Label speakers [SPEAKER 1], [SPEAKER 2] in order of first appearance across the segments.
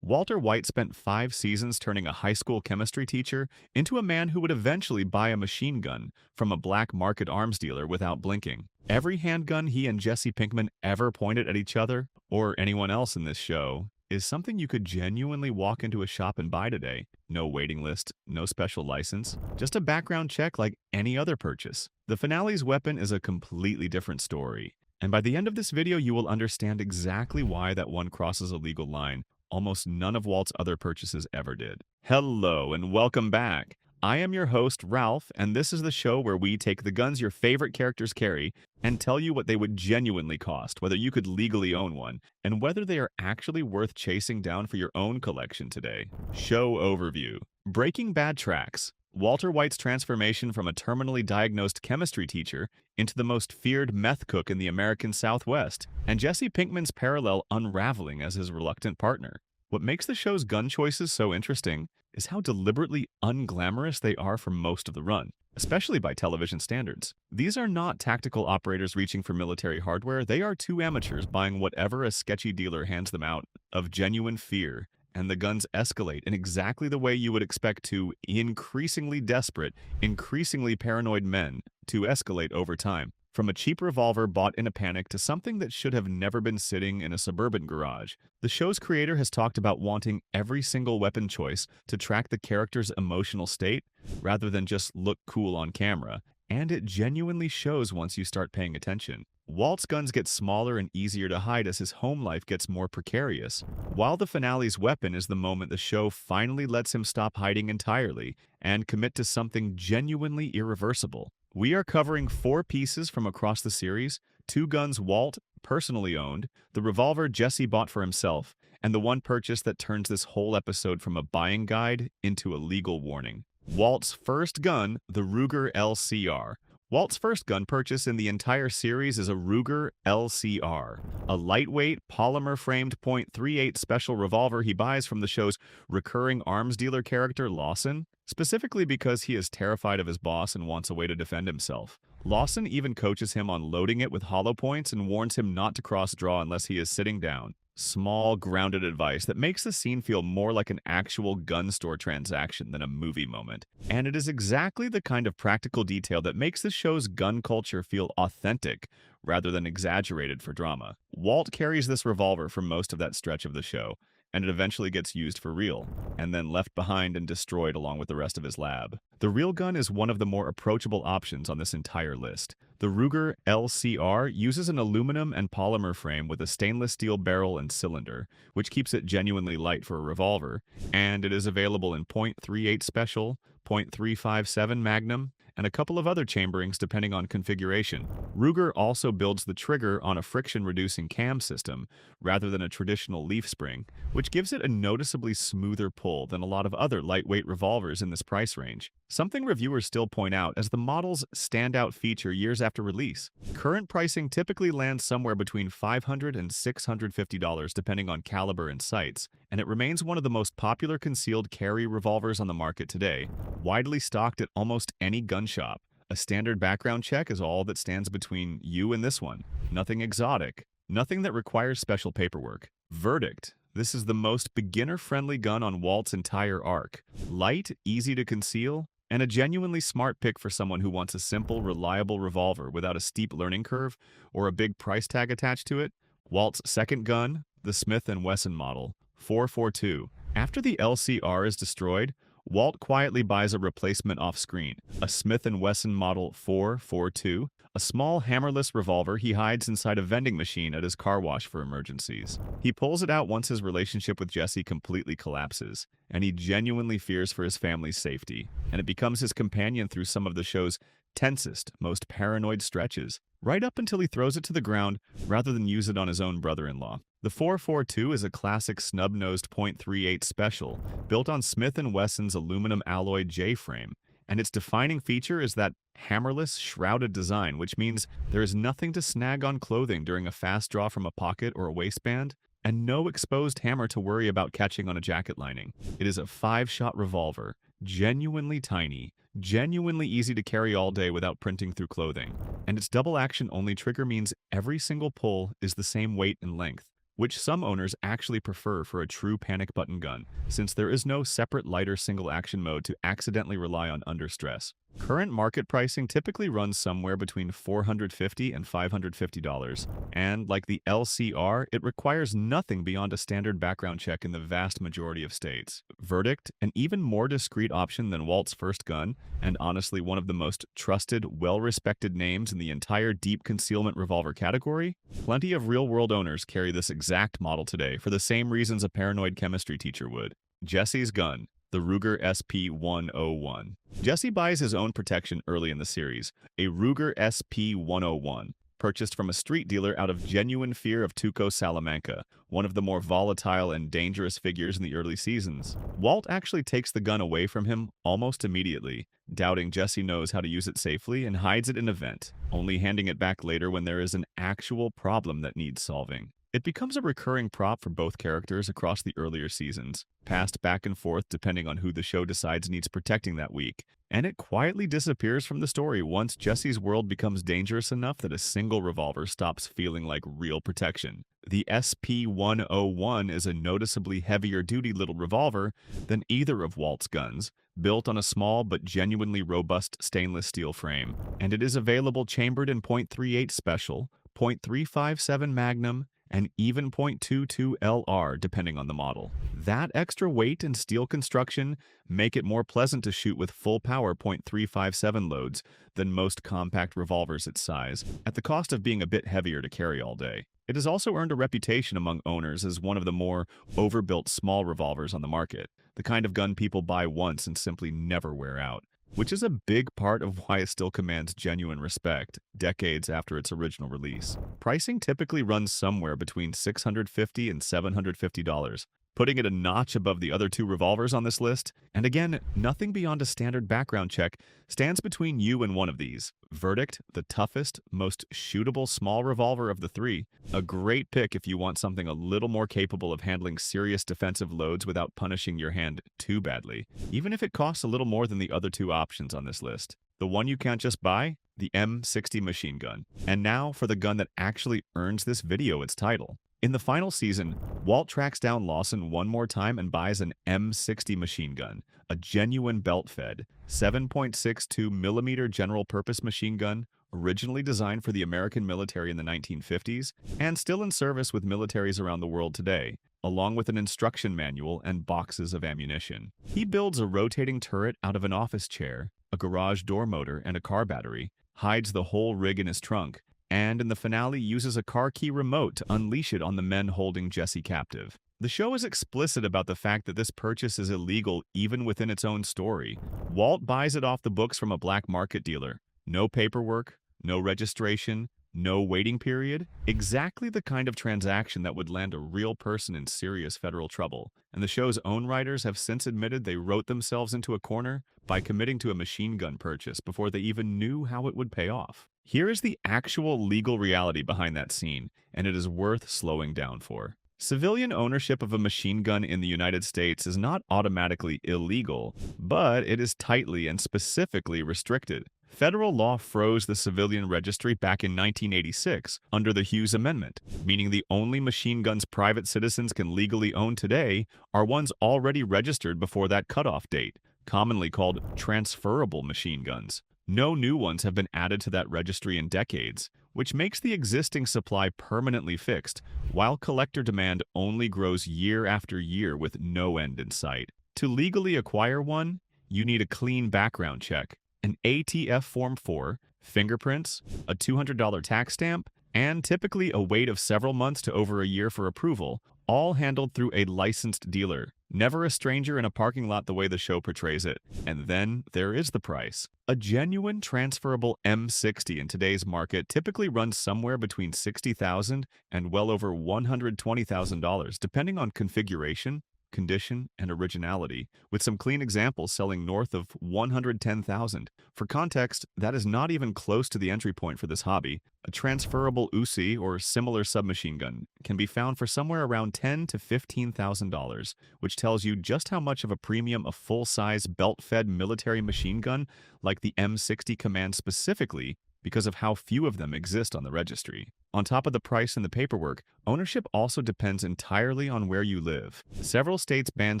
[SPEAKER 1] Walter White spent 5 seasons turning a high school chemistry teacher into a man who would eventually buy a machine gun from a black market arms dealer without blinking. Every handgun he and Jesse Pinkman ever pointed at each other, or anyone else in this show, is something you could genuinely walk into a shop and buy today. No waiting list, no special license, just a background check like any other purchase. The finale's weapon is a completely different story. And by the end of this video, you will understand exactly why that one crosses a legal line almost none of Walt's other purchases ever did. Hello and welcome back. I am your host, Ralph, and this is the show where we take the guns your favorite characters carry and tell you what they would genuinely cost, whether you could legally own one, and whether they are actually worth chasing down for your own collection today. Show overview. Breaking Bad tracks. Walter White's transformation from a terminally diagnosed chemistry teacher into the most feared meth cook in the American Southwest, and Jesse Pinkman's parallel unraveling as his reluctant partner. What makes the show's gun choices so interesting is how deliberately unglamorous they are for most of the run, especially by television standards. These are not tactical operators reaching for military hardware, they are two amateurs buying whatever a sketchy dealer hands them out of genuine fear. And the guns escalate in exactly the way you would expect two increasingly desperate, increasingly paranoid men to escalate over time. From a cheap revolver bought in a panic to something that should have never been sitting in a suburban garage. The show's creator has talked about wanting every single weapon choice to track the character's emotional state rather than just look cool on camera. And it genuinely shows once you start paying attention. Walt's guns get smaller and easier to hide as his home life gets more precarious, while the finale's weapon is the moment the show finally lets him stop hiding entirely and commit to something genuinely irreversible. We are covering 4 pieces from across the series, 2 guns Walt personally owned, the revolver Jesse bought for himself, and the one purchase that turns this whole episode from a buying guide into a legal warning. Walt's first gun, the Ruger LCR. Walt's first gun purchase in the entire series is a Ruger LCR, a lightweight, polymer-framed .38 special revolver he buys from the show's recurring arms dealer character Lawson, specifically because he is terrified of his boss and wants a way to defend himself. Lawson even coaches him on loading it with hollow points and warns him not to cross-draw unless he is sitting down. Small, grounded advice that makes the scene feel more like an actual gun store transaction than a movie moment. And it is exactly the kind of practical detail that makes the show's gun culture feel authentic rather than exaggerated for drama. Walt carries this revolver for most of that stretch of the show, and it eventually gets used for real, and then left behind and destroyed along with the rest of his lab. The real gun is one of the more approachable options on this entire list. The Ruger LCR uses an aluminum and polymer frame with a stainless steel barrel and cylinder, which keeps it genuinely light for a revolver, and it is available in .38 Special, .357 Magnum, and a couple of other chamberings depending on configuration. Ruger also builds the trigger on a friction-reducing cam system rather than a traditional leaf spring, which gives it a noticeably smoother pull than a lot of other lightweight revolvers in this price range, something reviewers still point out as the model's standout feature years after release. Current pricing typically lands somewhere between $500 and $650 depending on caliber and sights, and it remains one of the most popular concealed carry revolvers on the market today, widely stocked at almost any gun shop. A standard background check is all that stands between you and this one. Nothing exotic. Nothing that requires special paperwork. Verdict. This is the most beginner-friendly gun on Walt's entire arc. Light, easy to conceal, and a genuinely smart pick for someone who wants a simple, reliable revolver without a steep learning curve or a big price tag attached to it. Walt's second gun, the Smith Wesson model, 442. After the LCR is destroyed, Walt quietly buys a replacement off-screen, a Smith & Wesson Model 442, a small hammerless revolver he hides inside a vending machine at his car wash for emergencies. He pulls it out once his relationship with Jesse completely collapses, and he genuinely fears for his family's safety, and it becomes his companion through some of the show's tensest, most paranoid stretches, right up until he throws it to the ground rather than use it on his own brother-in-law. The 442 is a classic snub-nosed .38 Special, built on Smith & Wesson's aluminum alloy J-frame, and its defining feature is that hammerless, shrouded design, which means there is nothing to snag on clothing during a fast draw from a pocket or a waistband, and no exposed hammer to worry about catching on a jacket lining. It is a 5-shot revolver, genuinely tiny, genuinely easy to carry all day without printing through clothing, and its double-action only trigger means every single pull is the same weight and length. which some owners actually prefer for a true panic button gun, since there is no separate lighter single-action mode to accidentally rely on under stress. Current market pricing typically runs somewhere between $450 and $550, and like the LCR, it requires nothing beyond a standard background check in the vast majority of states. Verdict, an even more discreet option than Walt's first gun, and honestly one of the most trusted, well-respected names in the entire deep concealment revolver category. Plenty of real-world owners carry this exact model today for the same reasons a paranoid chemistry teacher would. Jesse's gun, the Ruger SP101. Jesse buys his own protection early in the series, a Ruger SP101, purchased from a street dealer out of genuine fear of Tuco Salamanca, one of the more volatile and dangerous figures in the early seasons. Walt actually takes the gun away from him almost immediately, doubting Jesse knows how to use it safely, and hides it in a vent, only handing it back later when there is an actual problem that needs solving. It becomes a recurring prop for both characters across the earlier seasons, passed back and forth depending on who the show decides needs protecting that week, and it quietly disappears from the story once Jesse's world becomes dangerous enough that a single revolver stops feeling like real protection. The SP101 is a noticeably heavier-duty little revolver than either of Walt's guns, built on a small but genuinely robust stainless steel frame, and it is available chambered in .38 Special, .357 Magnum, and even .22 LR depending on the model. That extra weight and steel construction make it more pleasant to shoot with full power .357 loads than most compact revolvers its size, at the cost of being a bit heavier to carry all day. It has also earned a reputation among owners as one of the more overbuilt small revolvers on the market, the kind of gun people buy once and simply never wear out, which is a big part of why it still commands genuine respect decades after its original release. Pricing typically runs somewhere between $650 and $750, putting it a notch above the other two revolvers on this list, and again, nothing beyond a standard background check stands between you and one of these. Verdict, the toughest, most shootable small revolver of the three, a great pick if you want something a little more capable of handling serious defensive loads without punishing your hand too badly, even if it costs a little more than the other two options on this list. The one you can't just buy? The M60 machine gun. And now for the gun that actually earns this video its title. In the final season, Walt tracks down Lawson one more time and buys an M60 machine gun, a genuine belt-fed, 7.62mm general-purpose machine gun, originally designed for the American military in the 1950s, and still in service with militaries around the world today, along with an instruction manual and boxes of ammunition. He builds a rotating turret out of an office chair, a garage door motor, and a car battery, hides the whole rig in his trunk, and in the finale uses a car key remote to unleash it on the men holding Jesse captive. The show is explicit about the fact that this purchase is illegal even within its own story. Walt buys it off the books from a black market dealer. No paperwork, no registration, no waiting period. Exactly the kind of transaction that would land a real person in serious federal trouble. And the show's own writers have since admitted they wrote themselves into a corner by committing to a machine gun purchase before they even knew how it would pay off. Here is the actual legal reality behind that scene, and it is worth slowing down for. Civilian ownership of a machine gun in the United States is not automatically illegal, but it is tightly and specifically restricted. Federal law froze the civilian registry back in 1986 under the Hughes Amendment, meaning the only machine guns private citizens can legally own today are ones already registered before that cutoff date, commonly called transferable machine guns. No new ones have been added to that registry in decades, which makes the existing supply permanently fixed, while collector demand only grows year after year with no end in sight. To legally acquire one, you need a clean background check, an ATF Form 4, fingerprints, a $200 tax stamp, and typically a wait of several months to over a year for approval, all handled through a licensed dealer. Never a stranger in a parking lot the way the show portrays it. And then there is the price. A genuine transferable M60 in today's market typically runs somewhere between $60,000 and well over $120,000, depending on configuration, condition, and originality, with some clean examples selling north of $110,000. For context, that is not even close to the entry point for this hobby. A transferable Uzi or similar submachine gun can be found for somewhere around $10,000 to $15,000, which tells you just how much of a premium a full-size belt-fed military machine gun like the M60 commands specifically because of how few of them exist on the registry. On top of the price and the paperwork, ownership also depends entirely on where you live. Several states ban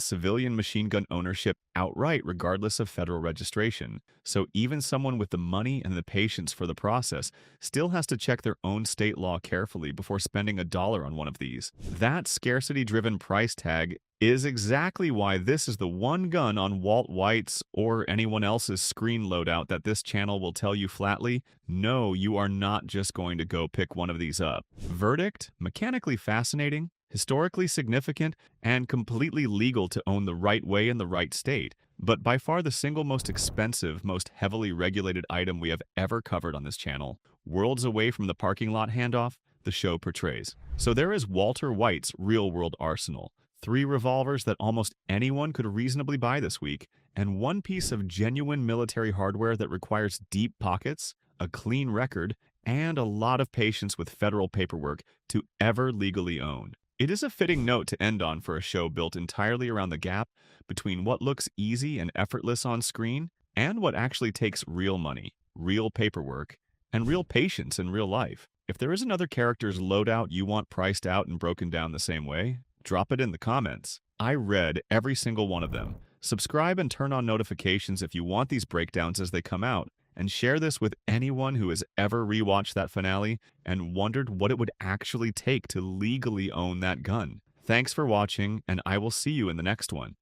[SPEAKER 1] civilian machine gun ownership outright regardless of federal registration, so even someone with the money and the patience for the process still has to check their own state law carefully before spending a dollar on one of these. That scarcity-driven price tag is exactly why this is the one gun on Walt White's or anyone else's screen loadout that this channel will tell you flatly, no, you are not just going to go pick one of these up. Verdict: mechanically fascinating, historically significant, and completely legal to own the right way in the right state, but by far the single most expensive, most heavily regulated item we have ever covered on this channel. Worlds away from the parking lot handoff the show portrays. So there is Walter White's real-world arsenal. 3 revolvers that almost anyone could reasonably buy this week, and 1 piece of genuine military hardware that requires deep pockets, a clean record, and a lot of patience with federal paperwork to ever legally own. It is a fitting note to end on for a show built entirely around the gap between what looks easy and effortless on screen and what actually takes real money, real paperwork, and real patience in real life. If there is another character's loadout you want priced out and broken down the same way, drop it in the comments. I read every single one of them. Subscribe and turn on notifications if you want these breakdowns as they come out, and share this with anyone who has ever rewatched that finale and wondered what it would actually take to legally own that gun. Thanks for watching, and I will see you in the next one.